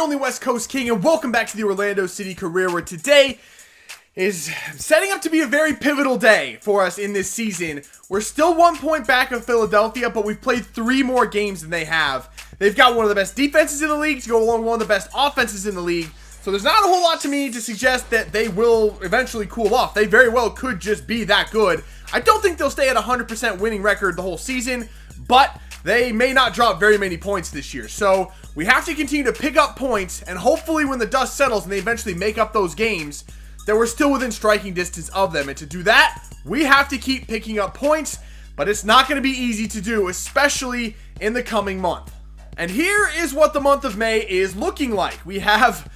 and only West Coast King, and welcome back to the Orlando City career, where today is setting up to be a very pivotal day for us in this season. We're still 1 point back of Philadelphia, but we've played 3 more games than they have. They've got one of the best defenses in the league to go along with one of the best offenses in the league. So there's not a whole lot to me to suggest that they will eventually cool off. They very well could just be that good. I don't think they'll stay at a 100% winning record the whole season, but they may not drop very many points this year. So we have to continue to pick up points, and hopefully when the dust settles and they eventually make up those games, that we're still within striking distance of them. And to do that, we have to keep picking up points, but it's not going to be easy to do, especially in the coming month. And here is what the month of May is looking like. We have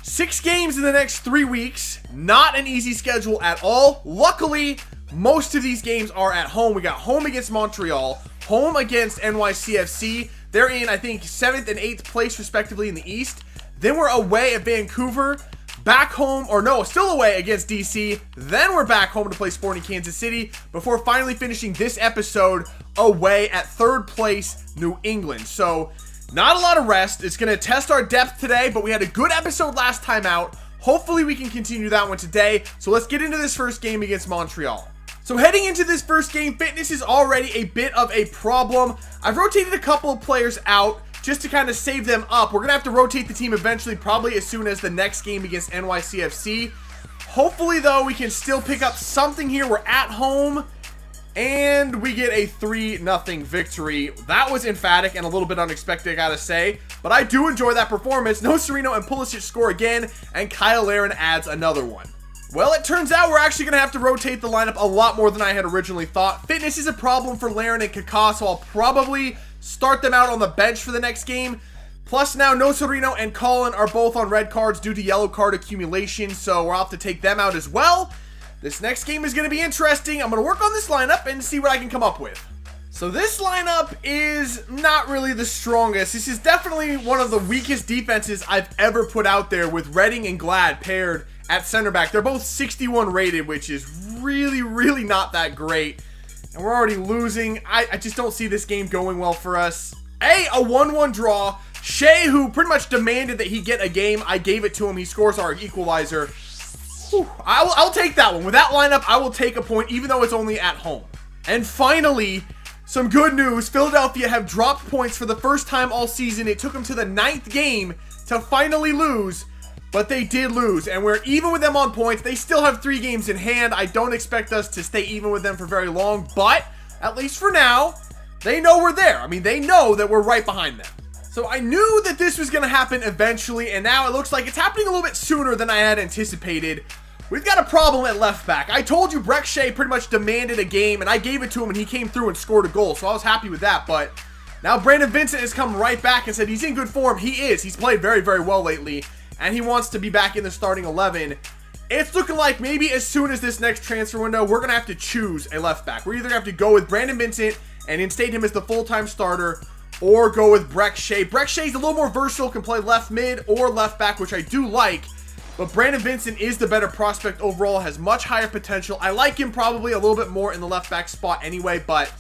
6 games in the next 3 weeks. Not an easy schedule at all. Luckily, most of these games are at home. We got home against Montreal, home against NYCFC. They're in, I think, 7th and 8th place respectively in the East. Then we're away at Vancouver, back home, or no, still away against DC. Then we're back home to play Sporting Kansas City before finally finishing this episode away at 3rd place New England. So not a lot of rest. It's going to test our depth today, but we had a good episode last time out. Hopefully we can continue that one today. So let's get into this first game against Montreal. So heading into this first game, fitness is already a bit of a problem. I've rotated a couple of players out just to kind of save them up. We're going to have to rotate the team eventually, probably as soon as the next game against NYCFC. Hopefully, though, we can still pick up something here. We're at home, and we get a 3-0 victory. That was emphatic and a little bit unexpected, I gotta say. But I do enjoy that performance. No Serino and Pulisic score again, and Kyle Larin adds another one. Well, it turns out we're actually going to have to rotate the lineup a lot more than I had originally thought. Fitness is a problem for Larin and Kaká, so I'll probably start them out on the bench for the next game. Plus now, No Serino and Colin are both on red cards due to yellow card accumulation, so we'll have to take them out as well. This next game is going to be interesting. I'm going to work on this lineup and see what I can come up with. So this lineup is not really the strongest. This is definitely one of the weakest defenses I've ever put out there, with Redding and Glad paired at center back. They're both 61 rated, which is really not that great. And we're already losing. I just don't see this game going well for us. A 1-1 draw. Shea, who pretty much demanded that he get a game, I gave it to him. He scores our equalizer. Whew. I'll take that one. With that lineup, I will take a point, even though it's only at home. And finally, some good news. Philadelphia have dropped points for the first time all season. It took them to the 9th game to finally lose, but they did lose, and we're even with them on points. They still have 3 games in hand. I don't expect us to stay even with them for very long, but at least for now, they know we're there. I mean, they know that we're right behind them. So I knew that this was going to happen eventually, and now it looks like it's happening a little bit sooner than I had anticipated. We've got a problem at left back. I told you Brek Shea pretty much demanded a game, and I gave it to him, and he came through and scored a goal, so I was happy with that. But now Brandon Vincent has come right back and said he's in good form. He is. He's played very well lately, and he wants to be back in the starting 11. It's looking like maybe as soon as this next transfer window, we're going to have to choose a left back. We're either going to have to go with Brandon Vincent and instate him as the full-time starter, or go with Brek Shea. Brek Shea's a little more versatile, can play left mid or left back, which I do like. But Brandon Vincent is the better prospect overall, has much higher potential. I like him probably a little bit more in the left back spot anyway, but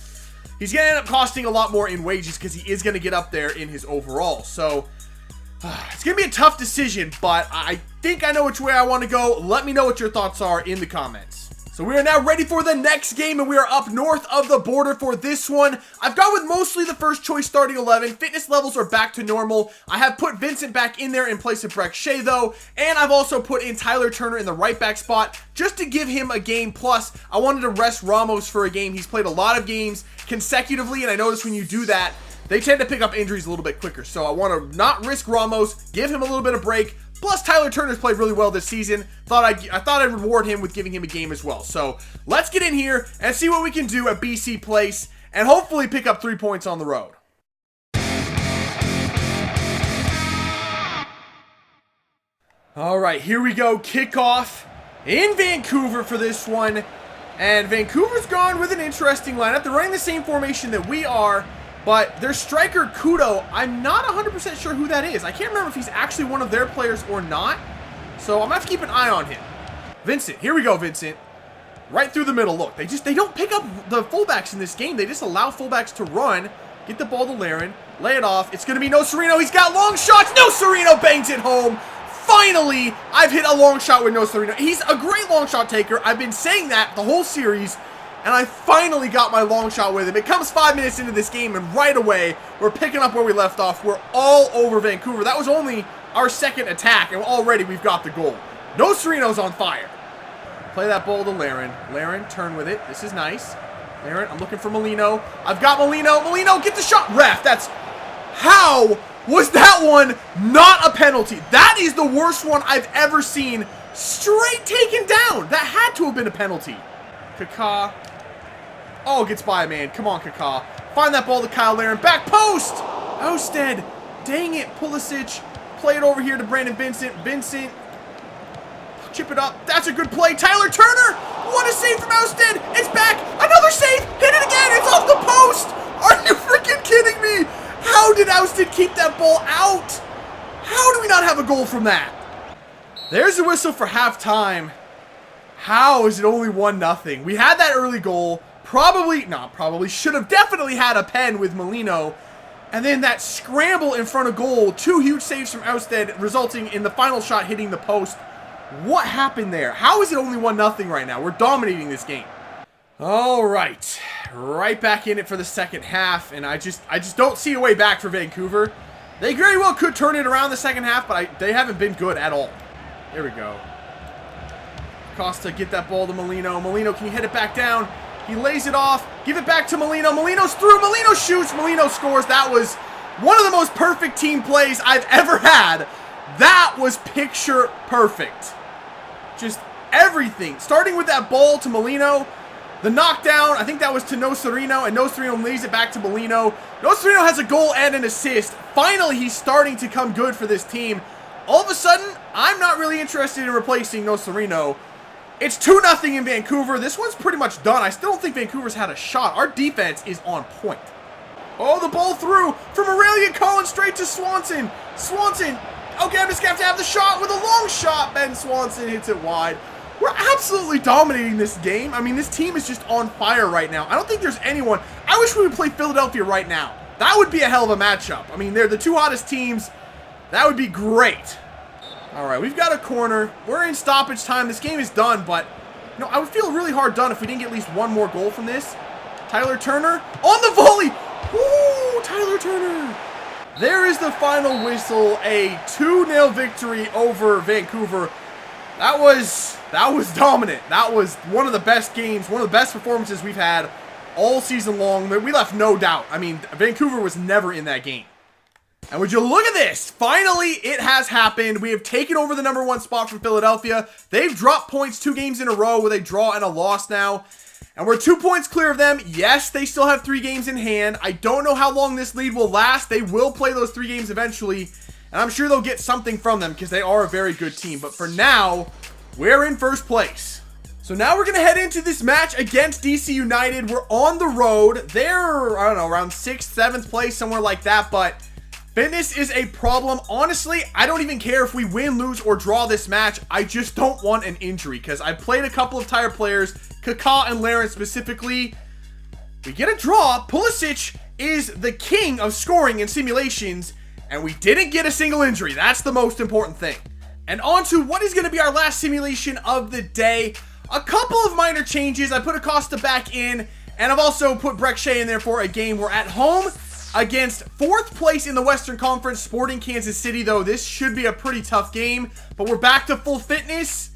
he's going to end up costing a lot more in wages because he is going to get up there in his overall. So it's going to be a tough decision, but I think I know which way I want to go. Let me know what your thoughts are in the comments. So we are now ready for the next game, and we are up north of the border for this one. I've gone with mostly the first choice starting 11. Fitness levels are back to normal. I have put Vincent back in there in place of Brek Shea, though, and I've also put in Tyler Turner in the right back spot just to give him a game. Plus, I wanted to rest Ramos for a game. He's played a lot of games consecutively, and I noticed when you do that, they tend to pick up injuries a little bit quicker. So I want to not risk Ramos, give him a little bit of break. Plus, Tyler Turner's played really well this season. I thought I'd reward him with giving him a game as well. So let's get in here and see what we can do at BC Place and hopefully pick up 3 points on the road. All right, here we go. Kickoff in Vancouver for this one. And Vancouver's gone with an interesting lineup. They're running the same formation that we are, but their striker, Kudo, I'm not 100% sure who that is. I can't remember if he's actually one of their players or not. So I'm going to have to keep an eye on him. Vincent. Here we go, Vincent. Right through the middle. Look, they don't pick up the fullbacks in this game. They just allow fullbacks to run. Get the ball to Laren. Lay it off. It's going to be Nocerino. He's got long shots. Nocerino bangs it home. Finally, I've hit a long shot with Nocerino. He's a great long shot taker. I've been saying that the whole series, and I finally got my long shot with him. It comes 5 minutes into this game, and right away, we're picking up where we left off. We're all over Vancouver. That was only our second attack, and already we've got the goal. Nocerino's on fire. Play that ball to Laren. Laren, turn with it. This is nice. Laren, I'm looking for Molino. I've got Molino. Molino, get the shot. Ref, that's... How was that one not a penalty? That is the worst one I've ever seen. Straight taken down. That had to have been a penalty. Kaká. Oh, gets by, man. Come on, Kaká. Find that ball to Kyle Laren. Back post. Ousted. Dang it. Pulisic. Play it over here to Brandon Vincent. Vincent. Chip it up. That's a good play. Tyler Turner. What a save from Ousted. It's back. Another save. Hit it again. It's off the post. Are you freaking kidding me? How did Ousted keep that ball out? How do we not have a goal from that? There's a whistle for halftime. How is it only 1-0? We had that early goal. Should have definitely had a pen with Molino. And then that scramble in front of goal. 2 huge saves from Ousted, resulting in the final shot hitting the post. What happened there? How is it only 1-0 right now? We're dominating this game. All right. Right back in it for the second half. And I just don't see a way back for Vancouver. They very well could turn it around the second half, but they haven't been good at all. There we go. Costa, get that ball to Molino. Molino, can you hit it back down? He lays it off. Give it back to Molino. Molino's through. Molino shoots. Molino scores. That was one of the most perfect team plays I've ever had. That was picture perfect. Just everything. Starting with that ball to Molino. The knockdown, I think that was to Nocerino, and Nocerino lays it back to Molino. Nocerino has a goal and an assist. Finally, he's starting to come good for this team. All of a sudden, I'm not really interested in replacing Nocerino. It's 2-0 in Vancouver. This one's pretty much done. I still don't think Vancouver's had a shot. Our defense is on point. Oh, the ball through from Aurelian Collins straight to Swanson. Swanson, okay, I'm just going to have the shot with a long shot. Ben Swanson hits it wide. We're absolutely dominating this game. I mean, this team is just on fire right now. I don't think there's anyone. I wish we would play Philadelphia right now. That would be a hell of a matchup. I mean, they're the 2 hottest teams. That would be great. All right, we've got a corner. We're in stoppage time. This game is done, but you know, I would feel really hard done if we didn't get at least one more goal from this. Tyler Turner on the volley. Woo, Tyler Turner. There is the final whistle. A 2-0 victory over Vancouver. That was dominant. That was one of the best games, one of the best performances we've had all season long. We left no doubt. I mean, Vancouver was never in that game. And would you look at this? Finally, it has happened. We have taken over the #1 spot from Philadelphia. They've dropped points 2 games in a row with a draw and a loss now. And we're 2 points clear of them. Yes, they still have 3 games in hand. I don't know how long this lead will last. They will play those 3 games eventually. And I'm sure they'll get something from them because they are a very good team. But for now, we're in first place. So now we're going to head into this match against DC United. We're on the road. They're, I don't know, around 6th, 7th place, somewhere like that. But fitness is a problem. Honestly, I don't even care if we win, lose, or draw this match. I just don't want an injury because I played a couple of tired players, Kaká and Laren specifically. We get a draw. Pulisic is the king of scoring in simulations. And we didn't get a single injury. That's the most important thing. And on to what is going to be our last simulation of the day. A couple of minor changes. I put Acosta back in. And I've also put Breck Shea in there for a game. We're at home against 4th place in the Western Conference, Sporting Kansas City, though. This should be a pretty tough game. But we're back to full fitness.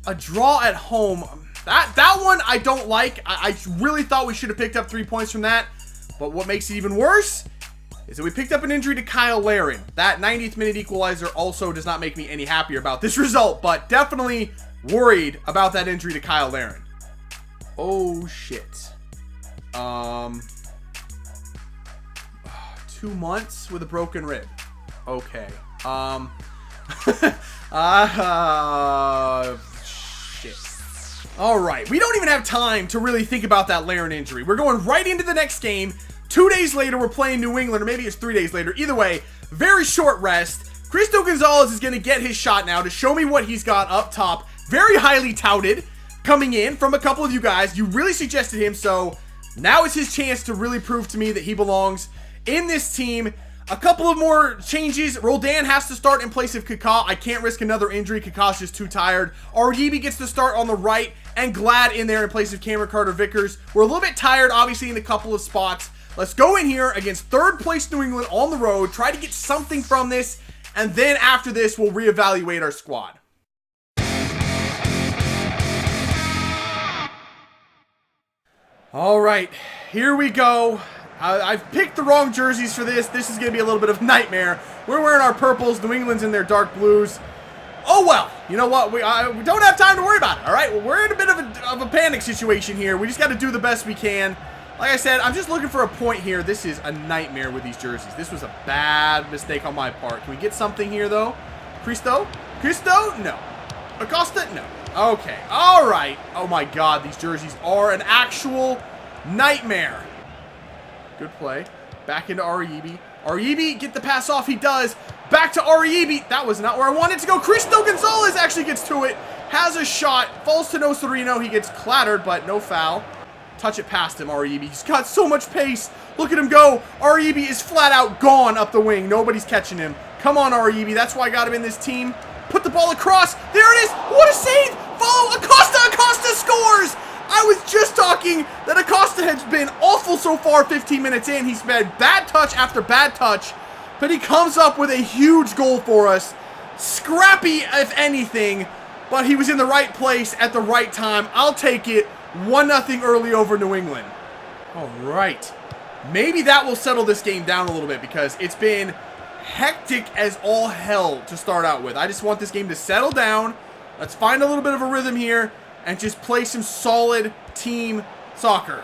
A draw at home. That one I don't like. I really thought we should have picked up 3 points from that. But what makes it even worse is that we picked up an injury to Kyle Laren. That 90th minute equalizer also does not make me any happier about this result, but definitely worried about that injury to Kyle Laren. Oh, shit. 2 months with a broken rib. Okay. Shit. All right. We don't even have time to really think about that Laren injury. We're going right into the next game. 2 days later, we're playing New England, or maybe it's 3 days later. Either way, very short rest. Cristo Gonzalez is going to get his shot now to show me what he's got up top. Very highly touted coming in from a couple of you guys. You really suggested him, so now is his chance to really prove to me that he belongs. in this team. A couple of more changes. Roldan has to start in place of Kaká. I can't risk another injury. Kaká's just too tired. Aribi gets to start on the right, and Glad in there in place of Cameron Carter-Vickers. We're a little bit tired, obviously, in a couple of spots. Let's go in here against third place New England on the road, try to get something from this, and then after this, we'll reevaluate our squad. All right, here we go. I've picked the wrong jerseys for this. This is going to be a little bit of a nightmare. We're wearing our purples. New England's in their dark blues. Oh, well. You know what? We don't have time to worry about it, all right? We're in a bit of a panic situation here. We just got to do the best we can. Like I said, I'm just looking for a point here. This is a nightmare with these jerseys. This was a bad mistake on my part. Can we get something here, though? Cristo? No. Acosta? No. Okay. All right. Oh, my God. These jerseys are an actual nightmare. Good play. Back into Aribi. Aribi, get the pass off. He does. Back to Aribi. That was not where I wanted to go. Cristo Gonzalez actually gets to it. Has a shot. Falls to Nocerino. He gets clattered, but no foul. Touch it past him, Aribi. He's got so much pace. Look at him go. Aribi is flat out gone up the wing. Nobody's catching him. Come on, Aribi. That's why I got him in this team. Put the ball across. There it is. What a save. Follow Acosta. Acosta scores. I was just talking that Acosta has been awful so far 15 minutes in. He's had bad touch after bad touch, but he comes up with a huge goal for us. Scrappy, if anything, but he was in the right place at the right time. I'll take it. 1-0 early over New England. All right. Maybe that will settle this game down a little bit because it's been hectic as all hell to start out with. I just want this game to settle down. Let's find a little bit of a rhythm here and just play some solid team soccer.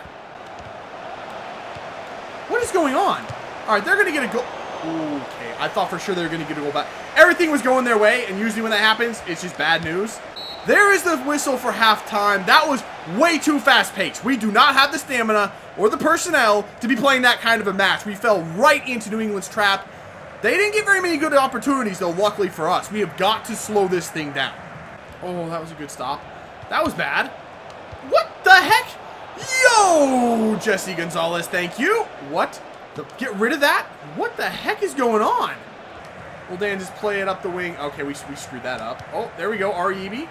What is going on? All right, they're going to get a goal. Okay, I thought for sure they were going to get a goal back. Everything was going their way, and usually when that happens, it's just bad news. There is the whistle for halftime. That was way too fast-paced. We do not have the stamina or the personnel to be playing that kind of a match. We fell right into New England's trap. They didn't get very many good opportunities, though, luckily for us. We have got to slow this thing down. Oh, that was a good stop. That was bad. What the heck? Yo, Jesse Gonzalez, thank you. What? Get rid of that? What the heck is going on? Well, Dan, just play it up the wing. Okay, we screwed that up. Oh, there we go. Aribi.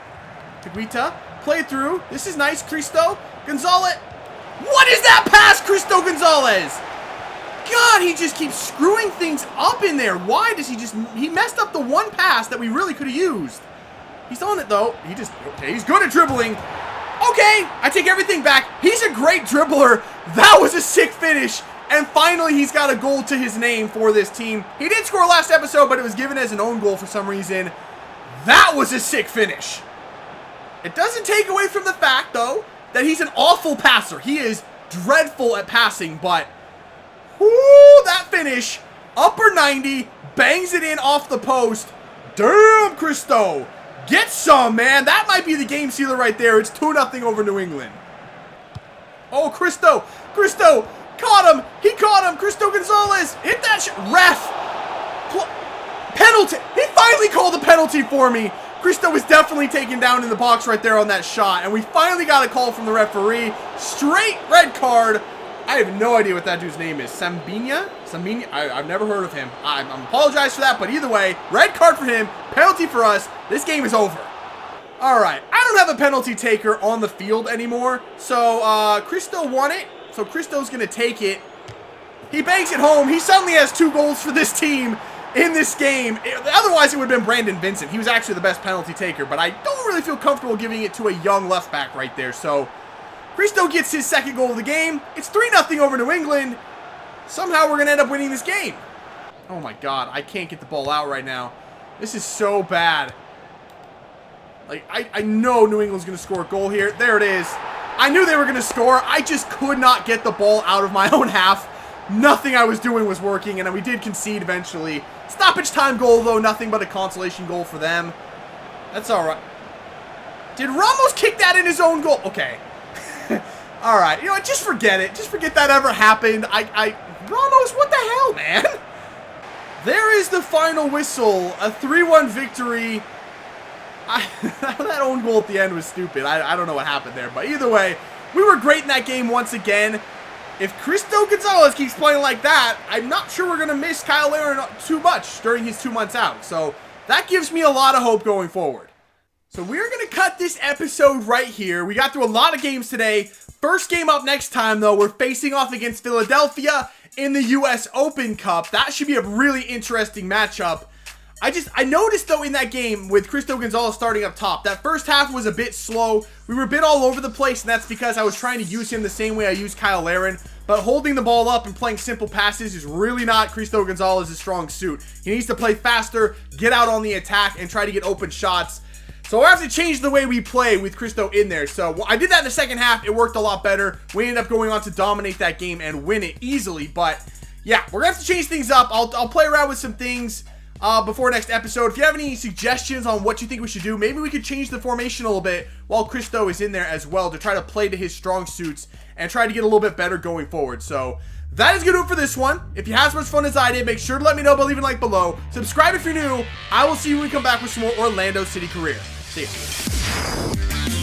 Taguita. Play it through. This is nice. Cristo Gonzalez. What is that pass, Cristo Gonzalez? God, he just keeps screwing things up in there. Why does he messed up the one pass that we really could have used. He's on it, though. Okay, he's good at dribbling. Okay, I take everything back. He's a great dribbler. That was a sick finish. And finally, he's got a goal to his name for this team. He did score last episode, but it was given as an own goal for some reason. That was a sick finish. It doesn't take away from the fact, though, that he's an awful passer. He is dreadful at passing, but whoo, that finish, upper 90, bangs it in off the post. Damn, Cristo. Get some, man. That might be the game sealer right there. It's 2-0 over New England. Oh, Cristo. Cristo caught him. He caught him. Cristo Gonzalez. Hit that shit. Ref. Penalty. He finally called the penalty for me. Cristo was definitely taken down in the box right there on that shot. And we finally got a call from the referee. Straight red card. I have no idea what that dude's name is. Sambina? I've never heard of him. I apologize for that, but either way, red card for him, penalty for us. This game is over. All right, I don't have a penalty taker on the field anymore, so Cristo won it, so Cristo's going to take it. He bangs it home. He suddenly has 2 goals for this team in this game. Otherwise, it would have been Brandon Vincent. He was actually the best penalty taker, but I don't really feel comfortable giving it to a young left back right there, so Cristo gets his 2nd goal of the game. It's 3-0 over New England. Somehow we're going to end up winning this game. Oh my God, I can't get the ball out right now. This is so bad. Like, I know New England's going to score a goal here. There it is. I knew they were going to score. I just could not get the ball out of my own half. Nothing I was doing was working, and we did concede eventually. Stoppage time goal, though. Nothing but a consolation goal for them. That's all right. Did Ramos kick that in his own goal? Okay. All right, you know what? Just forget it. Just forget that ever happened. Ramos, what the hell, man? There is the final whistle. A 3-1 victory. That own goal at the end was stupid. I don't know what happened there, but either way, we were great in that game once again. if Cristo Gonzalez keeps playing like that, I'm not sure we're going to miss Kyle Larin too much during his 2 months out. So that gives me a lot of hope going forward. So we're going to cut this episode right here. We got through a lot of games today. First game up next time, though, we're facing off against Philadelphia in the US Open Cup. That should be a really interesting matchup. I noticed, though, in that game with Cristo Gonzalez starting up top, that first half was a bit slow. We were a bit all over the place, and that's because I was trying to use him the same way I use Kyle Larin. But holding the ball up and playing simple passes is really not Cristo Gonzalez's strong suit. He needs to play faster, get out on the attack, and try to get open shots. So I have to change the way we play with Cristo in there. So I did that in the second half. It worked a lot better. We ended up going on to dominate that game and win it easily. But yeah, we're going to have to change things up. I'll play around with some things before next episode. If you have any suggestions on what you think we should do, maybe we could change the formation a little bit while Cristo is in there as well to try to play to his strong suits and try to get a little bit better going forward. So that is going to do it for this one. If you had as much fun as I did, make sure to let me know by leaving a like below. Subscribe if you're new. I will see you when we come back with some more Orlando City career. See ya.